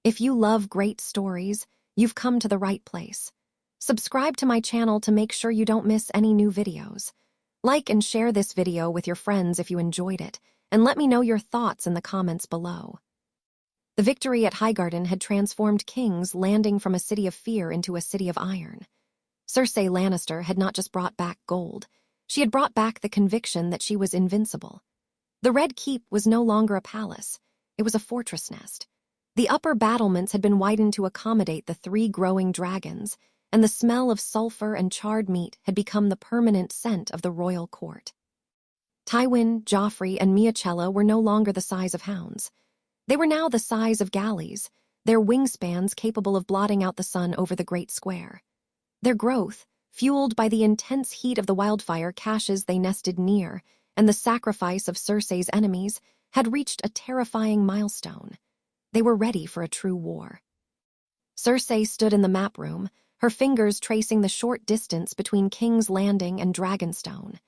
If you love great stories, you've come to the right place. Subscribe to my channel to make sure you don't miss any new videos. Like and share this video with your friends if you enjoyed it, and let me know your thoughts in the comments below. The victory at Highgarden had transformed kings landing from a city of fear into a city of iron. Cersei Lannister had not just brought back gold, she had brought back the conviction that she was invincible. The Red Keep was no longer a palace, it was a fortress nest. The upper battlements had been widened to accommodate the 3 growing dragons, and the smell of sulfur and charred meat had become the permanent scent of the royal court. Tywin, Joffrey, and Miacello were no longer the size of hounds. They were now the size of galleys, their wingspans capable of blotting out the sun over the great square. Their growth, fueled by the intense heat of the wildfire caches they nested near and the sacrifice of Cersei's enemies, had reached a terrifying milestone. They were ready for a true war. Cersei stood in the map room, her fingers tracing the short distance between King's Landing and Dragonstone.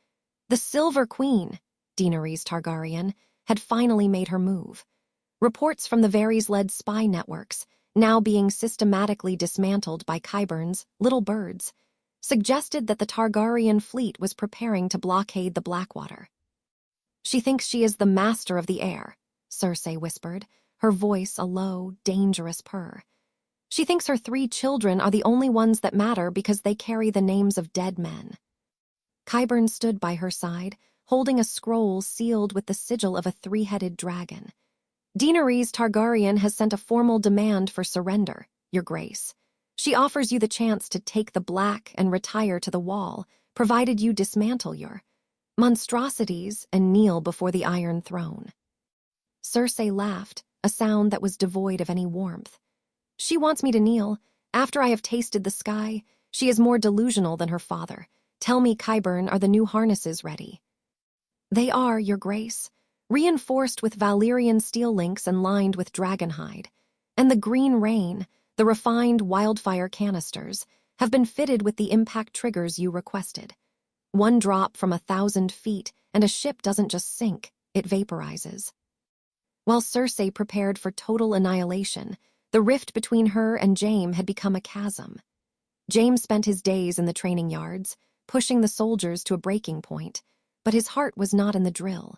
The Silver Queen, Daenerys Targaryen, had finally made her move. Reports from the Varys-led spy networks, now being systematically dismantled by Qyburn's little birds, suggested that the Targaryen fleet was preparing to blockade the Blackwater. "She thinks she is the master of the air," Cersei whispered, her voice a low, dangerous purr. "She thinks her 3 children are the only ones that matter because they carry the names of dead men." Qyburn stood by her side, holding a scroll sealed with the sigil of a 3-headed dragon. "Daenerys Targaryen has sent a formal demand for surrender, Your Grace. She offers you the chance to take the black and retire to the wall, provided you dismantle your monstrosities and kneel before the Iron Throne." Cersei laughed, a sound that was devoid of any warmth. "She wants me to kneel. After I have tasted the sky, she is more delusional than her father. Tell me, Qyburn, are the new harnesses ready?" "They are, Your Grace, reinforced with Valyrian steel links and lined with dragonhide. And the green rain, the refined wildfire canisters, have been fitted with the impact triggers you requested. 1 drop from 1,000 feet, and a ship doesn't just sink, it vaporizes." While Cersei prepared for total annihilation, the rift between her and Jaime had become a chasm. Jaime spent his days in the training yards, pushing the soldiers to a breaking point, but his heart was not in the drill.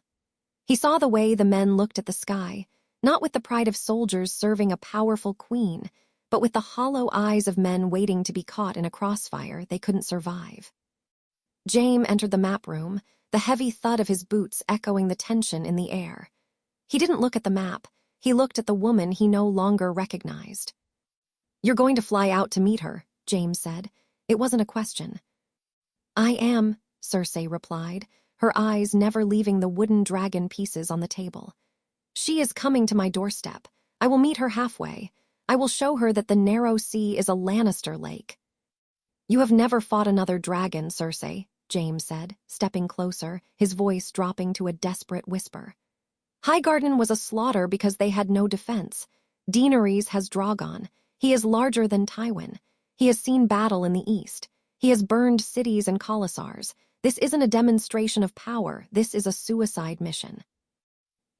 He saw the way the men looked at the sky, not with the pride of soldiers serving a powerful queen, but with the hollow eyes of men waiting to be caught in a crossfire they couldn't survive. Jaime entered the map room, the heavy thud of his boots echoing the tension in the air. He didn't look at the map, he looked at the woman he no longer recognized. "You're going to fly out to meet her," Jaime said. It wasn't a question. "I am," Cersei replied, her eyes never leaving the wooden dragon pieces on the table. "She is coming to my doorstep. I will meet her halfway. I will show her that the narrow sea is a Lannister lake." "You have never fought another dragon, Cersei," Jaime said, stepping closer, his voice dropping to a desperate whisper. "Highgarden was a slaughter because they had no defense. Daenerys has Drogon. He is larger than Tywin. He has seen battle in the east. He has burned cities and Khalasars. This isn't a demonstration of power, this is a suicide mission."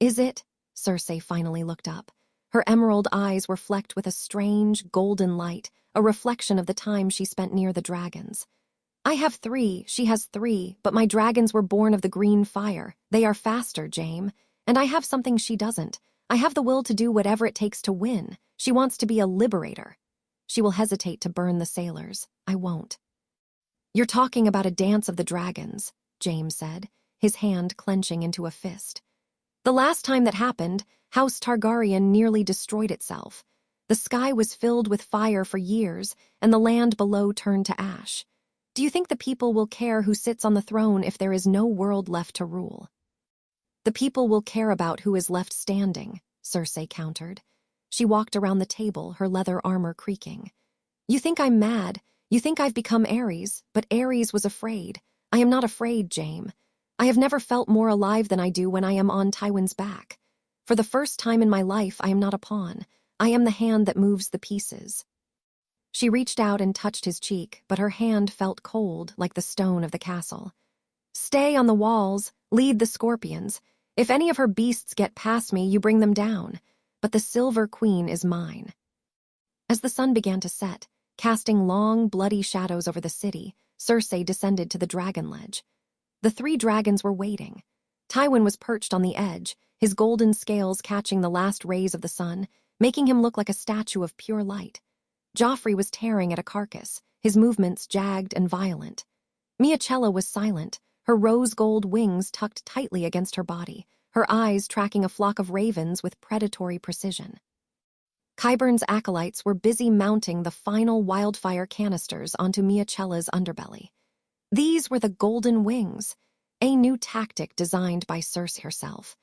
"Is it?" Cersei finally looked up. Her emerald eyes were flecked with a strange, golden light, a reflection of the time she spent near the dragons. "I have 3, she has 3, but my dragons were born of the green fire. They are faster, Jaime. And I have something she doesn't. I have the will to do whatever it takes to win. She wants to be a liberator. She will hesitate to burn the sailors. I won't." "You're talking about a dance of the dragons," Jaime said, his hand clenching into a fist. "The last time that happened, House Targaryen nearly destroyed itself. The sky was filled with fire for years, and the land below turned to ash. Do you think the people will care who sits on the throne if there is no world left to rule?" "The people will care about who is left standing," Cersei countered. She walked around the table, her leather armor creaking. "You think I'm mad. You think I've become Ares, but Ares was afraid. I am not afraid, Jaime. I have never felt more alive than I do when I am on Tywin's back. For the first time in my life, I am not a pawn. I am the hand that moves the pieces." She reached out and touched his cheek, but her hand felt cold like the stone of the castle. "Stay on the walls, lead the scorpions. If any of her beasts get past me, you bring them down. But the Silver Queen is mine." As the sun began to set, casting long, bloody shadows over the city, Cersei descended to the dragon ledge. The three dragons were waiting. Tywin was perched on the edge, his golden scales catching the last rays of the sun, making him look like a statue of pure light. Joffrey was tearing at a carcass, his movements jagged and violent. Miachella was silent, her rose-gold wings tucked tightly against her body, her eyes tracking a flock of ravens with predatory precision. Qyburn's acolytes were busy mounting the final wildfire canisters onto Miachella's underbelly. These were the golden wings, a new tactic designed by Cersei herself.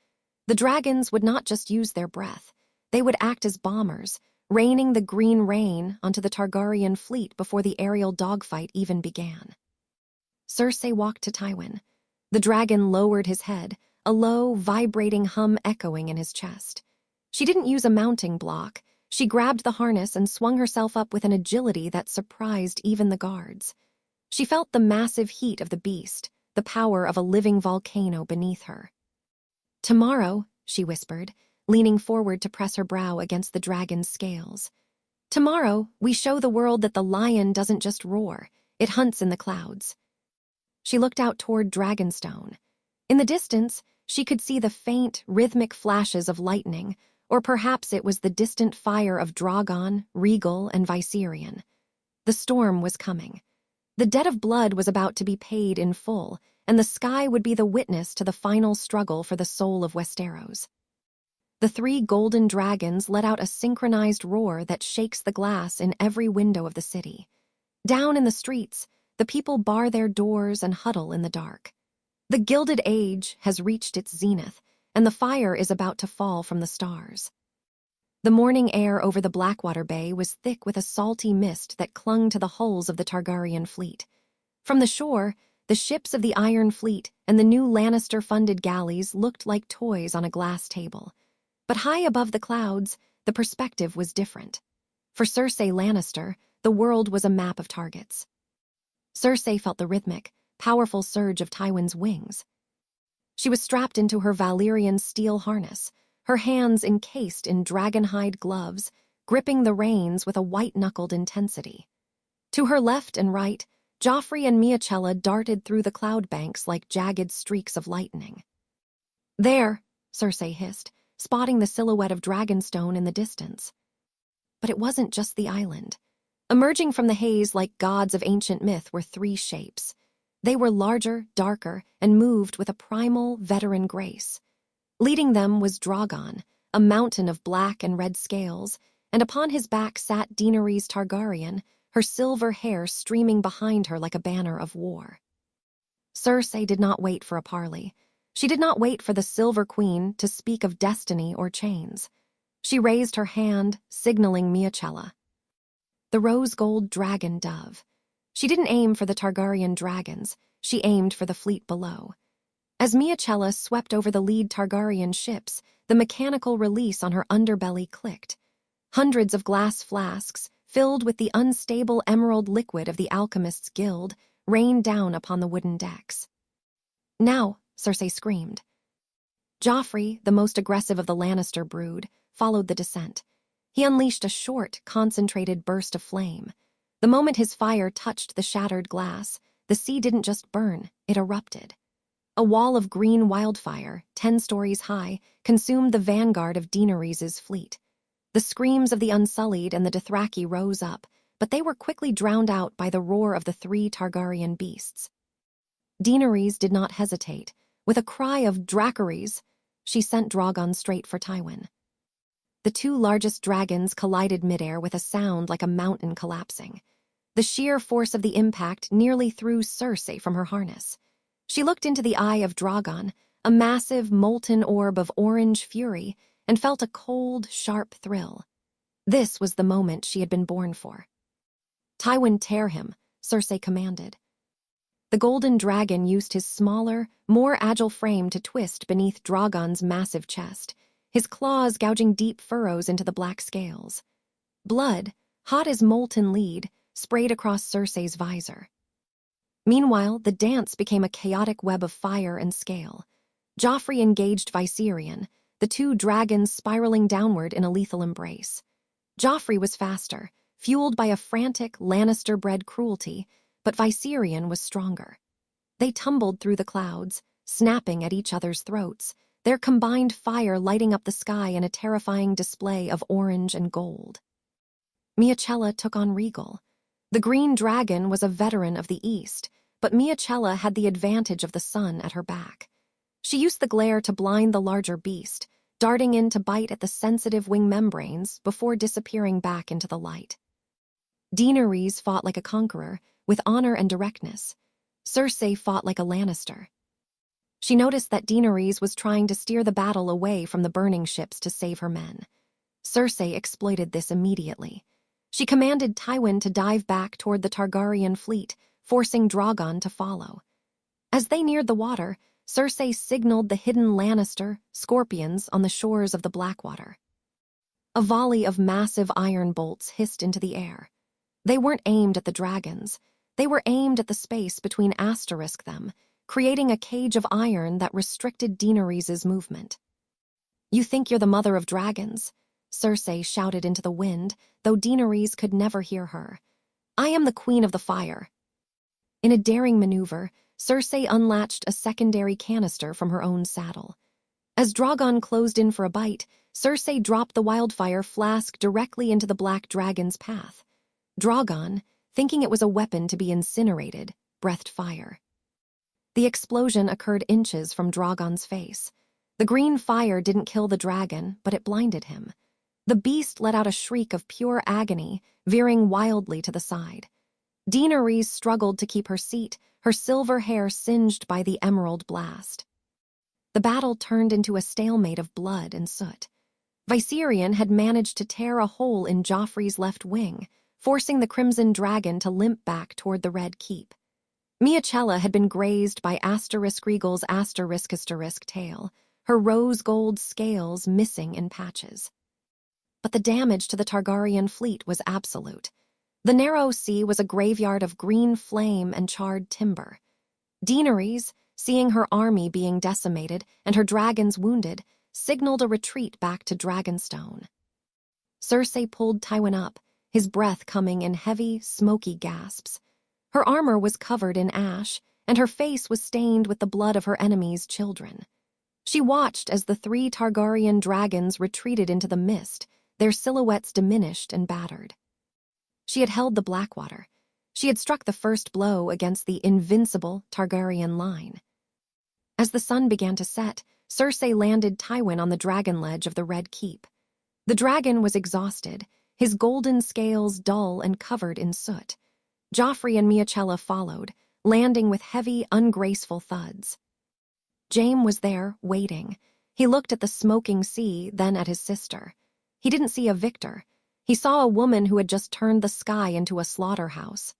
The dragons would not just use their breath, they would act as bombers, raining the green rain onto the Targaryen fleet before the aerial dogfight even began. Cersei walked to Tywin. The dragon lowered his head, a low, vibrating hum echoing in his chest. She didn't use a mounting block. She grabbed the harness and swung herself up with an agility that surprised even the guards. She felt the massive heat of the beast, the power of a living volcano beneath her. "Tomorrow," she whispered, leaning forward to press her brow against the dragon's scales. "Tomorrow, we show the world that the lion doesn't just roar, it hunts in the clouds." She looked out toward Dragonstone. In the distance, she could see the faint, rhythmic flashes of lightning, or perhaps it was the distant fire of Drogon, Rhaegal, and Viserion. The storm was coming. The debt of blood was about to be paid in full, and the sky would be the witness to the final struggle for the soul of Westeros. The three golden dragons let out a synchronized roar that shakes the glass in every window of the city. Down in the streets, the people bar their doors and huddle in the dark. The Gilded Age has reached its zenith, and the fire is about to fall from the stars. The morning air over the Blackwater Bay was thick with a salty mist that clung to the hulls of the Targaryen fleet. From the shore, the ships of the Iron Fleet and the new Lannister-funded galleys looked like toys on a glass table. But high above the clouds, the perspective was different. For Cersei Lannister, the world was a map of targets. Cersei felt the rhythmic, powerful surge of Tywin's wings. She was strapped into her Valyrian steel harness, her hands encased in dragonhide gloves, gripping the reins with a white-knuckled intensity. To her left and right, Joffrey and Miachella darted through the cloud banks like jagged streaks of lightning. "There," Cersei hissed, spotting the silhouette of Dragonstone in the distance. But it wasn't just the island. Emerging from the haze like gods of ancient myth were three shapes. They were larger, darker, and moved with a primal, veteran grace. Leading them was Drogon, a mountain of black and red scales, and upon his back sat Daenerys Targaryen, her silver hair streaming behind her like a banner of war. Cersei did not wait for a parley. She did not wait for the Silver Queen to speak of destiny or chains. She raised her hand, signaling Miachella. The rose-gold dragon dove. She didn't aim for the Targaryen dragons, she aimed for the fleet below. As Miachella swept over the lead Targaryen ships, the mechanical release on her underbelly clicked. Hundreds of glass flasks, filled with the unstable emerald liquid of the alchemist's guild, rained down upon the wooden decks. "Now," Cersei screamed. Joffrey, the most aggressive of the Lannister brood, followed the descent. He unleashed a short, concentrated burst of flame. The moment his fire touched the shattered glass, the sea didn't just burn, it erupted. A wall of green wildfire, 10 stories high, consumed the vanguard of Daenerys' fleet. The screams of the Unsullied and the Dothraki rose up, but they were quickly drowned out by the roar of the three Targaryen beasts. Daenerys did not hesitate. With a cry of "Dracarys," she sent Drogon straight for Tywin. The two largest dragons collided midair with a sound like a mountain collapsing. The sheer force of the impact nearly threw Cersei from her harness. She looked into the eye of Drogon, a massive, molten orb of orange fury, and felt a cold, sharp thrill. This was the moment she had been born for. "Tywin, tear him," Cersei commanded. The golden dragon used his smaller, more agile frame to twist beneath Drogon's massive chest, his claws gouging deep furrows into the black scales. Blood, hot as molten lead, sprayed across Cersei's visor. Meanwhile, the dance became a chaotic web of fire and scale. Joffrey engaged Viserion, the two dragons spiraling downward in a lethal embrace. Joffrey was faster, fueled by a frantic Lannister-bred cruelty, but Viserion was stronger. They tumbled through the clouds, snapping at each other's throats, their combined fire lighting up the sky in a terrifying display of orange and gold. Miachella took on Regal. The green dragon was a veteran of the East, but Miachella had the advantage of the sun at her back. She used the glare to blind the larger beast, darting in to bite at the sensitive wing membranes before disappearing back into the light. Daenerys fought like a conqueror, with honor and directness. Cersei fought like a Lannister. She noticed that Daenerys was trying to steer the battle away from the burning ships to save her men. Cersei exploited this immediately. She commanded Tywin to dive back toward the Targaryen fleet, forcing Drogon to follow. As they neared the water, Cersei signaled the hidden Lannister scorpions on the shores of the Blackwater. A volley of massive iron bolts hissed into the air. They weren't aimed at the dragons. They were aimed at the space between them, creating a cage of iron that restricted Daenerys' movement. "You think you're the mother of dragons," Cersei shouted into the wind, though Daenerys could never hear her. "I am the queen of the fire." In a daring maneuver, Cersei unlatched a secondary canister from her own saddle. As Drogon closed in for a bite, Cersei dropped the wildfire flask directly into the black dragon's path. Drogon, thinking it was a weapon to be incinerated, breathed fire. The explosion occurred inches from Drogon's face. The green fire didn't kill the dragon, but it blinded him. The beast let out a shriek of pure agony, veering wildly to the side. Daenerys struggled to keep her seat, her silver hair singed by the emerald blast. The battle turned into a stalemate of blood and soot. Viserion had managed to tear a hole in Joffrey's left wing, forcing the Crimson Dragon to limp back toward the Red Keep. Miachella had been grazed by Regal's tail, her rose-gold scales missing in patches. But the damage to the Targaryen fleet was absolute. The narrow sea was a graveyard of green flame and charred timber. Daenerys, seeing her army being decimated and her dragons wounded, signaled a retreat back to Dragonstone. Cersei pulled Tywin up, his breath coming in heavy, smoky gasps. Her armor was covered in ash, and her face was stained with the blood of her enemies' children. She watched as the 3 Targaryen dragons retreated into the mist, their silhouettes diminished and battered. She had held the Blackwater. She had struck the first blow against the invincible Targaryen line. As the sun began to set, Cersei landed Tywin on the dragon ledge of the Red Keep. The dragon was exhausted, his golden scales dull and covered in soot. Joffrey and Miachella followed, landing with heavy, ungraceful thuds. Jaime was there, waiting. He looked at the smoking sea, then at his sister. He didn't see a victor. He saw a woman who had just turned the sky into a slaughterhouse.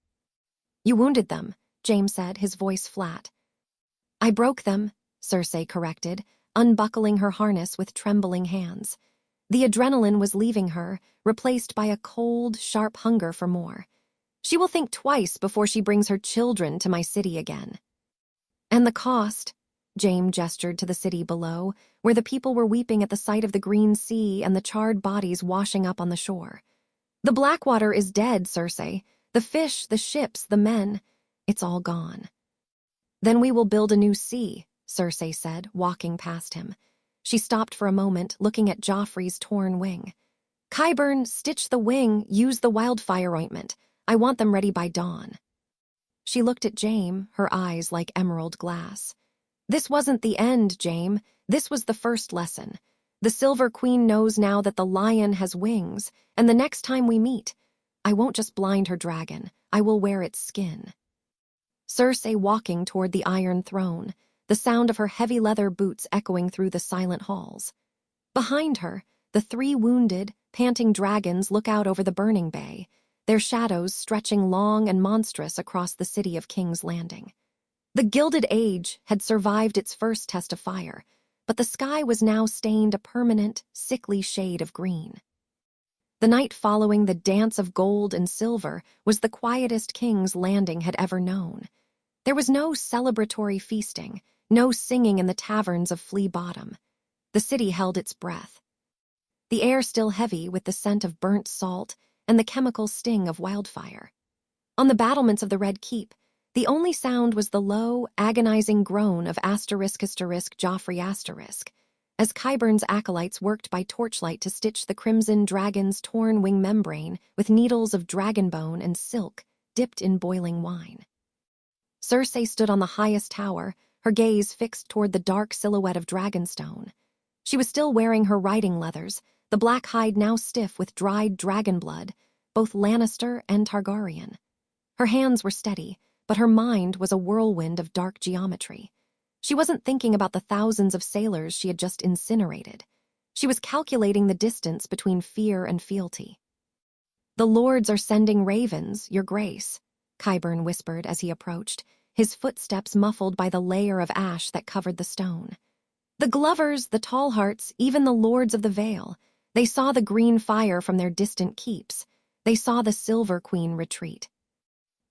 "You wounded them," Jaime said, his voice flat. "I broke them," Cersei corrected, unbuckling her harness with trembling hands. The adrenaline was leaving her, replaced by a cold, sharp hunger for more. "She will think twice before she brings her children to my city again." "And the cost," Jaime gestured to the city below, where the people were weeping at the sight of the green sea and the charred bodies washing up on the shore. "The Blackwater is dead, Cersei. The fish, the ships, the men. It's all gone." "Then we will build a new sea," Cersei said, walking past him. She stopped for a moment, looking at Joffrey's torn wing. "Qyburn, stitch the wing, use the wildfire ointment. I want them ready by dawn." She looked at Jaime, her eyes like emerald glass. "This wasn't the end, Jaime. This was the first lesson. The Silver Queen knows now that the lion has wings, and the next time we meet, I won't just blind her dragon, I will wear its skin." Cersei walking toward the Iron Throne, the sound of her heavy leather boots echoing through the silent halls. Behind her, the 3 wounded, panting dragons look out over the burning bay, their shadows stretching long and monstrous across the city of King's Landing. The Gilded Age had survived its first test of fire, but the sky was now stained a permanent, sickly shade of green. The night following the dance of gold and silver was the quietest King's Landing had ever known. There was no celebratory feasting, no singing in the taverns of Flea Bottom. The city held its breath. The air still heavy with the scent of burnt salt and the chemical sting of wildfire. On the battlements of the Red Keep, the only sound was the low, agonizing groan of Joffrey*, as Qyburn's acolytes worked by torchlight to stitch the crimson dragon's torn wing membrane with needles of dragon bone and silk dipped in boiling wine. Cersei stood on the highest tower, her gaze fixed toward the dark silhouette of Dragonstone. She was still wearing her riding leathers, the black hide now stiff with dried dragon blood, both Lannister and Targaryen. Her hands were steady, but her mind was a whirlwind of dark geometry. She wasn't thinking about the thousands of sailors she had just incinerated. She was calculating the distance between fear and fealty. "The lords are sending ravens, your grace," Qyburn whispered as he approached, his footsteps muffled by the layer of ash that covered the stone. "The Glovers, the Tallhearts, even the lords of the Vale, they saw the green fire from their distant keeps. They saw the Silver Queen retreat."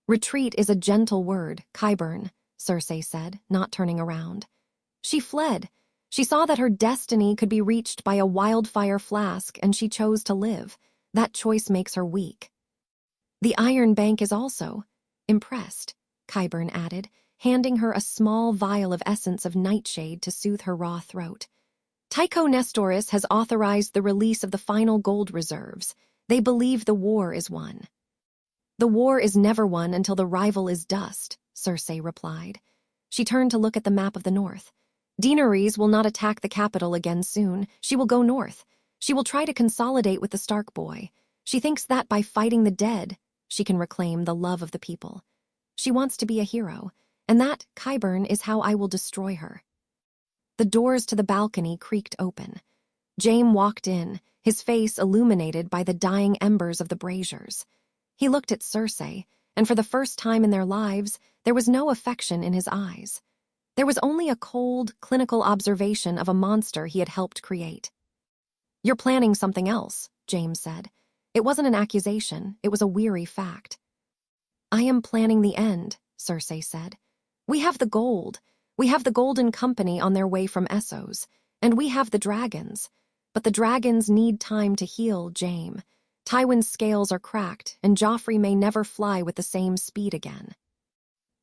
"Retreat is a gentle word, Qyburn," Cersei said, not turning around. "She fled. She saw that her destiny could be reached by a wildfire flask, and she chose to live. That choice makes her weak." "The Iron Bank is also impressed," Qyburn added, handing her a small vial of essence of nightshade to soothe her raw throat. "Tycho Nestoris has authorized the release of the final gold reserves. They believe the war is won." "The war is never won until the rival is dust," Cersei replied. She turned to look at the map of the north. "Daenerys will not attack the capital again soon. She will go north. She will try to consolidate with the Stark boy. She thinks that by fighting the dead, she can reclaim the love of the people. She wants to be a hero, and that, Qyburn, is how I will destroy her." The doors to the balcony creaked open. Jaime walked in, his face illuminated by the dying embers of the braziers. He looked at Cersei, and for the first time in their lives, there was no affection in his eyes. There was only a cold, clinical observation of a monster he had helped create. "You're planning something else," Jaime said. It wasn't an accusation, it was a weary fact. "I am planning the end," Cersei said. "We have the gold. We have the Golden Company on their way from Essos, and we have the dragons. But the dragons need time to heal, Jaime. Tywin's scales are cracked, and Joffrey may never fly with the same speed again."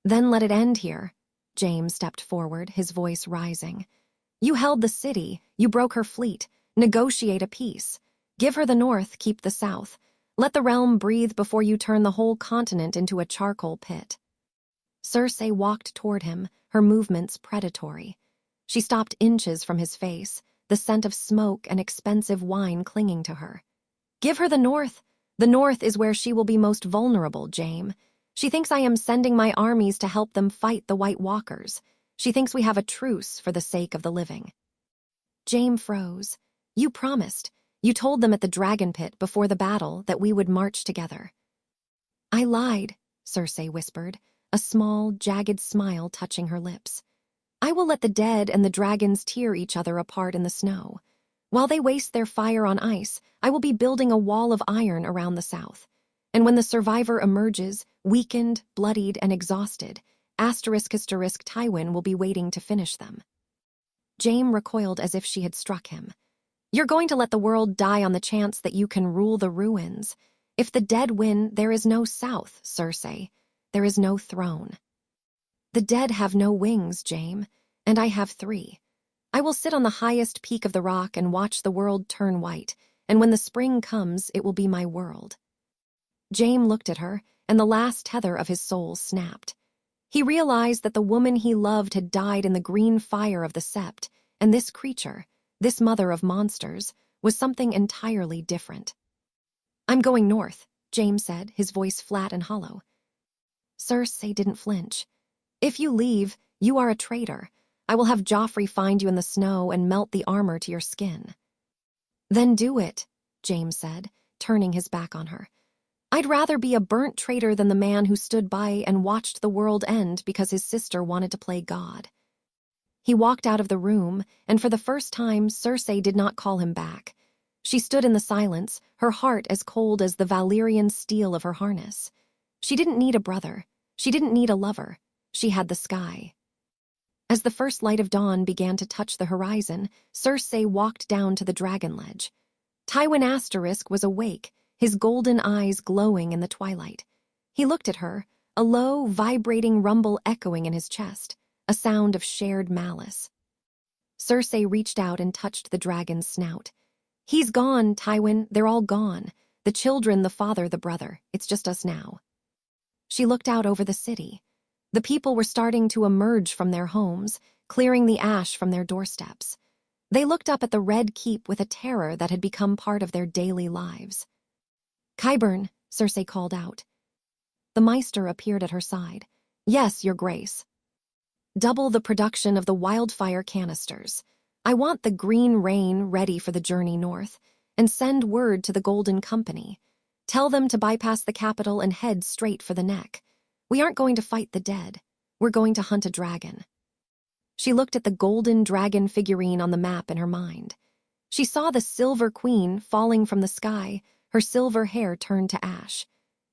"Then let it end here." Jaime stepped forward, his voice rising. "You held the city, you broke her fleet. Negotiate a peace. Give her the north, keep the south. Let the realm breathe before you turn the whole continent into a charcoal pit." Cersei walked toward him, her movements predatory. She stopped inches from his face, the scent of smoke and expensive wine clinging to her. "Give her the north. The north is where she will be most vulnerable, Jaime. She thinks I am sending my armies to help them fight the White Walkers. She thinks we have a truce for the sake of the living." Jaime froze. "You promised. You told them at the dragon pit before the battle that we would march together." "I lied," Cersei whispered, a small, jagged smile touching her lips. "I will let the dead and the dragons tear each other apart in the snow. While they waste their fire on ice, I will be building a wall of iron around the south. And when the survivor emerges, weakened, bloodied, and exhausted, Tywin will be waiting to finish them." Jaime recoiled as if she had struck him. "You're going to let the world die on the chance that you can rule the ruins. If the dead win, there is no south, Cersei. There is no throne." "The dead have no wings, Jaime, and I have 3. I will sit on the highest peak of the rock and watch the world turn white, and when the spring comes, it will be my world." Jaime looked at her, and the last tether of his soul snapped. He realized that the woman he loved had died in the green fire of the Sept, and this creature, this mother of monsters, was something entirely different. "I'm going north," Jaime said, his voice flat and hollow. Cersei didn't flinch. "If you leave, you are a traitor. I will have Joffrey find you in the snow and melt the armor to your skin." "Then do it," Jaime said, turning his back on her. "I'd rather be a burnt traitor than the man who stood by and watched the world end because his sister wanted to play God." He walked out of the room, and for the first time, Cersei did not call him back. She stood in the silence, her heart as cold as the Valyrian steel of her harness. She didn't need a brother. She didn't need a lover. She had the sky. As the first light of dawn began to touch the horizon, Cersei walked down to the dragon ledge. Tywin * was awake, his golden eyes glowing in the twilight. He looked at her, a low, vibrating rumble echoing in his chest, a sound of shared malice. Cersei reached out and touched the dragon's snout. "He's gone, Tywin. They're all gone. The children, the father, the brother. It's just us now." She looked out over the city. The people were starting to emerge from their homes, clearing the ash from their doorsteps. They looked up at the Red Keep with a terror that had become part of their daily lives. "Qyburn," Cersei called out. The Maester appeared at her side. "Yes, Your Grace." "Double the production of the wildfire canisters. I want the green rain ready for the journey north, and send word to the Golden Company. Tell them to bypass the capital and head straight for the Neck. We aren't going to fight the dead. We're going to hunt a dragon." She looked at the golden dragon figurine on the map in her mind. She saw the Silver Queen falling from the sky, her silver hair turned to ash.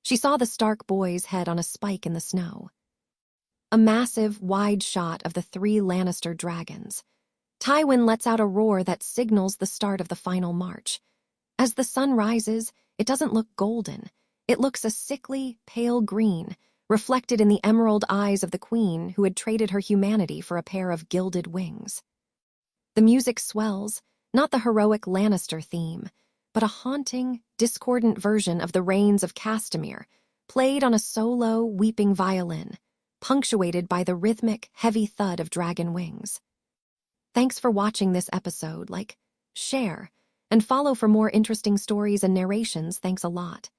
She saw the Stark boy's head on a spike in the snow. A massive, wide shot of the 3 Lannister dragons. Tywin lets out a roar that signals the start of the final march. As the sun rises, it doesn't look golden. It looks a sickly, pale green, reflected in the emerald eyes of the queen who had traded her humanity for a pair of gilded wings. The music swells, not the heroic Lannister theme, but a haunting, discordant version of the Rains of Castamere, played on a solo, weeping violin, punctuated by the rhythmic, heavy thud of dragon wings. Thanks for watching this episode. Like, share, and follow for more interesting stories and narrations. Thanks a lot.